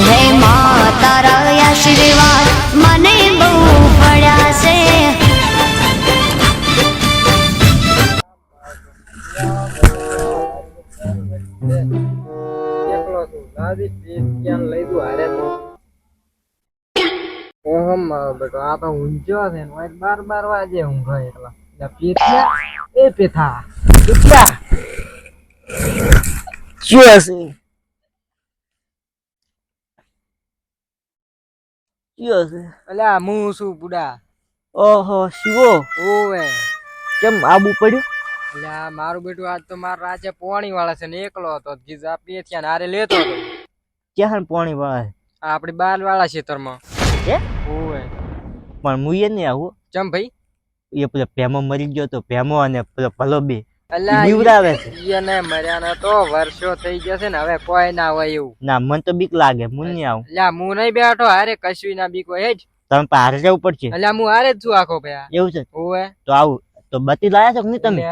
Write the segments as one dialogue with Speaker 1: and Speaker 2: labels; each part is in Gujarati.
Speaker 1: હે માં તારા આશીર્વાદ મને બહુ પડ્યા છે.
Speaker 2: આ તો ઊંચો છે ને 12 વાગે ઊંઘ એટલા પેથા એ પેથા કેટલા શું હશે અલ્યા હું શું બુડા. ઓહો શિવો ઓવે કેમ આબુ પડ્યું? અલ્યા મારું બેટું આજ તો મારા રાજે પોણી વાળા છે ને એકલો હતો ગીઝા પેથિયા હારે લેતો હતો. ક્યાં પોણી વાળા? આપડી બાલ વાળા ખેતરમાં. હે ઓવે પણ મુયે નહીં આવું. ચમ ભાઈ? એ પેલો ભેમો મરી ગયો તો ભેમો અને પેલો ભલો બે બીવડાવે છે. એને મર્યા ને તો વર્ષો થઈ જશે ને હવે કોઈ ના હોય એવું. ના મને તો બીક લાગે હું નહીં આવું. એટલે હું નહીં બેઠો હારે કશું ના બીક હોય જ. તમે હારે જવું પડશે. એટલે હું હારે જ છું આખો ભાઈ. એવું છે ઓવે તો આવું તો બત્તી લાયા છો કે નહીં તમે?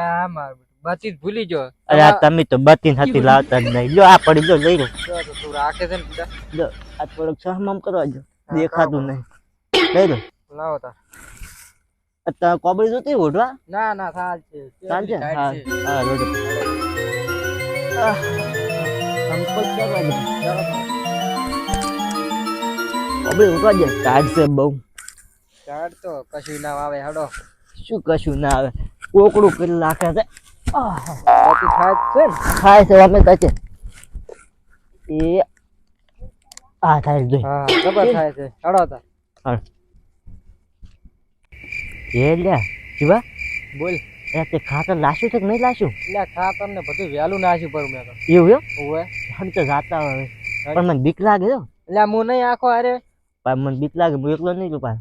Speaker 2: બત્તી ભૂલી ગયો. અરે તમે તો બત્તી હતી લાવતા જ નહીં. લો આ પડી લો લઈ લો. તું રાખે છે ને લો આ થોડોક સહમમ કરવા જો દેખાતું નહીં. લઈ લો લાવો તાર. અત્યારે કોબળી જોતી ઓઢવા? ના ના ચાલશે ચાલશે. હા હા રોડ સંપર્ક કરવા દે. કોબળી ઉઠવા દે. ટાઈટ છે બહુ. ટાઈટ તો કશું ના આવે હડો. શું કશું ના આવે કોકડું કરી નાખે છે. બાકી ખાય છે ને ખાય છે અમે કહે છે એ આ થાય જોઈ. હા ખબર થાય છે હડો તાર. હા એ લ્યા શિવા બોલ. એ તે ખાતર લાશ્યું છે કે નહીં લાશ્યું? એટલે ખાતર ને બધું વહેલું નાખ્યું પર મેં તો. એવું એમ? ઓવે હણ તો જાતા હવે પણ મને બીક લાગે છે. એટલે હું નહીં આખો અરે પણ મને બીક લાગે હું એકલો નહીં રૂપા.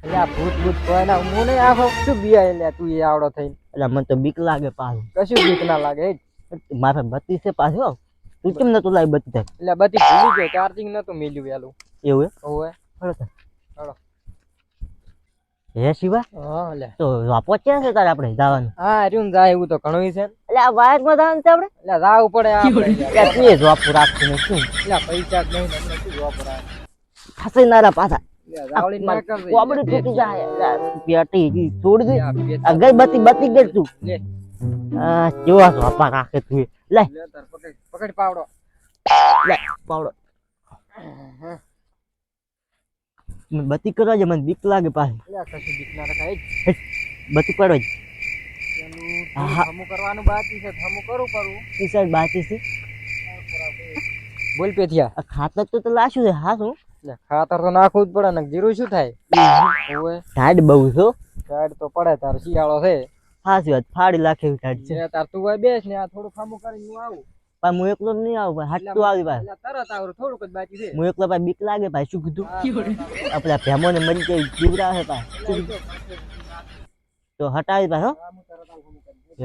Speaker 2: એટલે આ ભૂત ભૂત કોઈ ના હું નહીં આખો શું બિયા એટલે તું એ આવડો થઈને. એટલે મને તો બીક લાગે પાછું. કશું બીક ના લાગે મારે બત્તી છે પાછું. તું કેમ નતું લાવી બત્તી થાય? એટલે બત્તી ભૂલી ગયો ચાર્જિંગ નતું મેલ્યું વહેલું. એવું એમ? ઓવે હળો હળો. હે શિવા હા લે તો વાપો ક્યાં છે તારે આપણે જવાનું? હા રૂમ જાય એવું તો ઘણું છે. એટલે આ વાયક માં જવાનું છે આપણે. એટલે જાવું પડે આપણે. તું એ વાપો રાખતું ને શું? એટલે પૈસા જ નહીં તમને શું વાપો રાખ ખાસી નારા પાછા. કોબડી તૂટી જાય પેટી છોડી દે. ગઈ બત્તી બત્તી ગઈ તું. આ કેવા વાપા રાખે તું. લે પકડ પાવડો. લે પાવડો બત્તી કરવા છે મને બીક લાગે પાછી. કશું બીક ના રખાય બત્તી પડો જ. હમું કરવાનું બાકી છે હમું કરું એ સાઈડ બાકી છે. બોલ પેથિયા ખાતર તો લાશું છે. હા શું ખાતર તો નાખવું જ પડે ને જીરું શું થાય? ટાઈડ બહુ છો. ટાઈડ તો પડે તાર શિયાળો છે. હાચી વાત ફાડી લાખે એવી ટાઈડ છે. તાર તું ભાઈ બેસ ને આ થોડું ખામું કરીને હું આવું. પણ હું એકલો નહીં આવું ભાઈ હાટતું આવી ભાઈ. તરત આવું થોડુંક જ બાકી છે. હું એકલો ભાઈ બીક લાગે ભાઈ શું કીધું? આપડા ભેમો ને મરી જાય જીવરા છે ભાઈ તો હટાવી ભાઈ. હો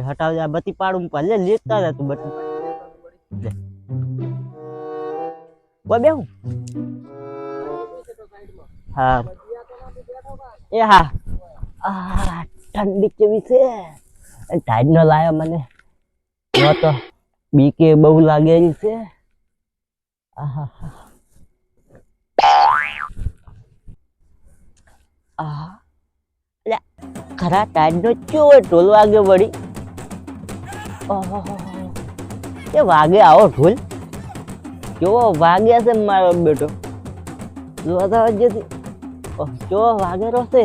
Speaker 2: હટાવી આ બત્તી પાડું લે લેતા હતા તું બત્તી કોઈ બેહું. હા એ હા ઠંડી કેવી છે. ટાઈડ નો લાયો મને તો બીકે બહુ લાગેલી છે. ખરા ટાઈડ નો કેવો ઢોલ વાગે વળી. એ વાગે આવો ઢોલ કેવો વાગે છે મારો બેટો. જોતા જતી કેવો વાગેરો છે.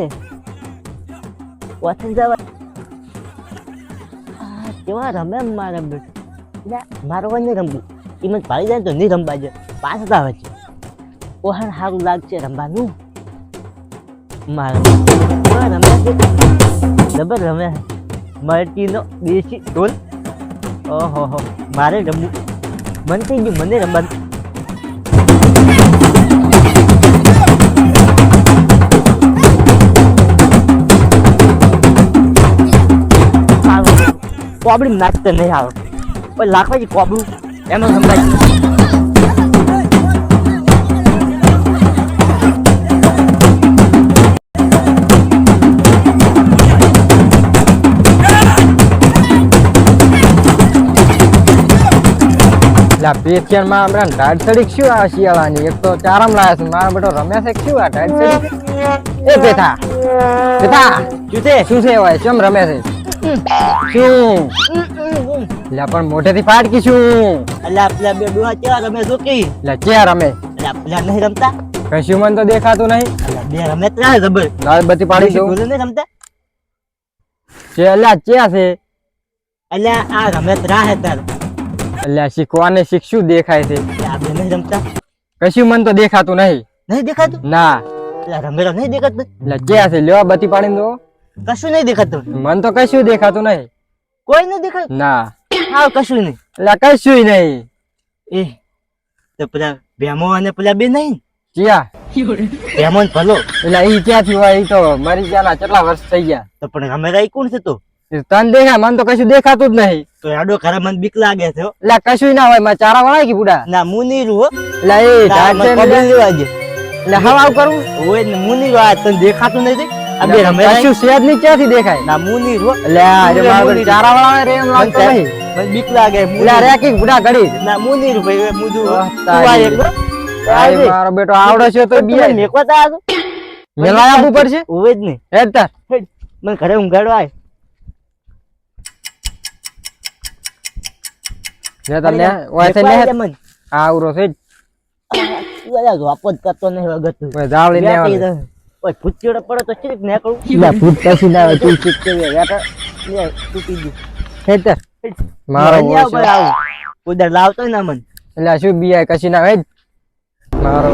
Speaker 2: વચન જવા કેવા રમે મારા બેટો. મારો કોઈ નહીં રમવું એમ જ ભાળી જાય તો નહીં રમવા જાય પાછળ આવે છે. ઓહન સારું લાગશે રમવાનું. મારા રમે છે જબર રમે મલ્ટીનો દેશી ઢોલ. ઓહો હો મારે રમવું મન થઈ ગયું મને રમવાનું. કોબડી નાચતે નહીં આવે પણ લાખવાજી કોબડું એમાં સંભાળ. લા પેશિયન માં આપણે ટાઈટ સડીક શું આ શિયાળાની એક તો ચારમ લાયા છે મારો બેટો રમ્યા છે કે શું આ ટાઈટ સડીક એ પેથા પેથા શું છે હોય કેમ રમે છે શું લા પણ મોઢેથી ફાટકી શું
Speaker 3: અલ્યા પેલા બે ડોહા કેવા રમે છો કે
Speaker 2: લા ક્યાં રમે
Speaker 3: અલ્યા પેલા નહીં રમતા
Speaker 2: કશું મને તો દેખાતું નહીં
Speaker 3: અલ્યા બે રમે ત્રણ જબર
Speaker 2: લાલ બત્તી પાડી દઉં
Speaker 3: બોલે નહીં રમતા
Speaker 2: છે અલ્યા ક્યાં છે
Speaker 3: અલ્યા આ રમે ત્રણ હે તાર
Speaker 2: અલ્યા શીખવાને શીખશું દેખાય છે
Speaker 3: આ બે નહીં રમતા
Speaker 2: કશું મને તો દેખાતું નહીં
Speaker 3: નહીં દેખાતું
Speaker 2: ના
Speaker 3: અલ્યા રમેલો નહીં દેખાતું
Speaker 2: એટલે ક્યાં છે લ્યો બત્તી પાડી દો
Speaker 3: કશું નહીં દેખાતું
Speaker 2: મને તો કશું દેખાતું નહીં
Speaker 3: કોઈ નહીં દેખાતું
Speaker 2: ના
Speaker 3: હા કશું નહીં
Speaker 2: એટલે કશું નહીં
Speaker 3: એ તો પેલા ભેમો અને પેલા બે નહીં
Speaker 2: ક્યાં
Speaker 3: ભેમો ને ભલો
Speaker 2: એટલે ઈ ક્યાંથી હોય ઈ તો મરી ગયા કેટલા વર્ષ થઈ ગયા
Speaker 3: તો પણ રમેલા ઈ કોણ છે તો
Speaker 2: એ તને દેખાય મને તો કશું દેખાતું જ નહીં
Speaker 3: તો આડો ખરા મને બીક લાગે છે હો.
Speaker 2: એટલે કશું ના હોય મારે ચારા વળાય કે બુડા
Speaker 3: ના મુનીરું હો
Speaker 2: એટલે એ
Speaker 3: ના, મને
Speaker 2: ઢાળ
Speaker 3: પકડી
Speaker 2: છે
Speaker 3: લેવા દે.
Speaker 2: એટલે હવાવ કરવું
Speaker 3: ઓય ને મુનીરું આ તને દેખાતું નથી આ બે રમેલા
Speaker 2: કશું સેજ ની ક્યાંથી દેખાય
Speaker 3: ના મુનીરું હો.
Speaker 2: એટલે આ જે મારા બેટા ચારા વળાવે રે એમ લાગતો
Speaker 3: મને
Speaker 2: નહીં
Speaker 3: મને બીક લાગે
Speaker 2: એટલે આ રેકી બુડા ઘડી
Speaker 3: ના મુનીરું ભાઈ મુદુ
Speaker 2: તારી.
Speaker 3: તું આ એક
Speaker 2: આય મારો બેટો આવડે છે તો બી
Speaker 3: મેકવા તા આજો
Speaker 2: મેલાય આપવું પડશે
Speaker 3: ઓય જ નહીં
Speaker 2: હેડ તાર
Speaker 3: હેડ, મને ઘરે ઊંઘાડો આય
Speaker 2: લે તાર લે ઓય છે
Speaker 3: મેકવા
Speaker 2: ને
Speaker 3: આય મને
Speaker 2: આવરો છે
Speaker 3: તું જોપ જ કરતો નહીં વગત
Speaker 2: ઓય જાવળી ને આવે
Speaker 3: ઓય ભૂચીડો પડો તો ચીક નીકળું
Speaker 2: લે ભૂત પછી ના આવે તું શીખ કે
Speaker 3: બેટા લે તૂટી ગયું
Speaker 2: હેડ તાર મારો
Speaker 3: મને આવ
Speaker 2: ઓય
Speaker 3: ભાઈ આવું ઉધર લાવતો ના મન
Speaker 2: એટલે શું બીઆઈ કશી ના હેડ મારો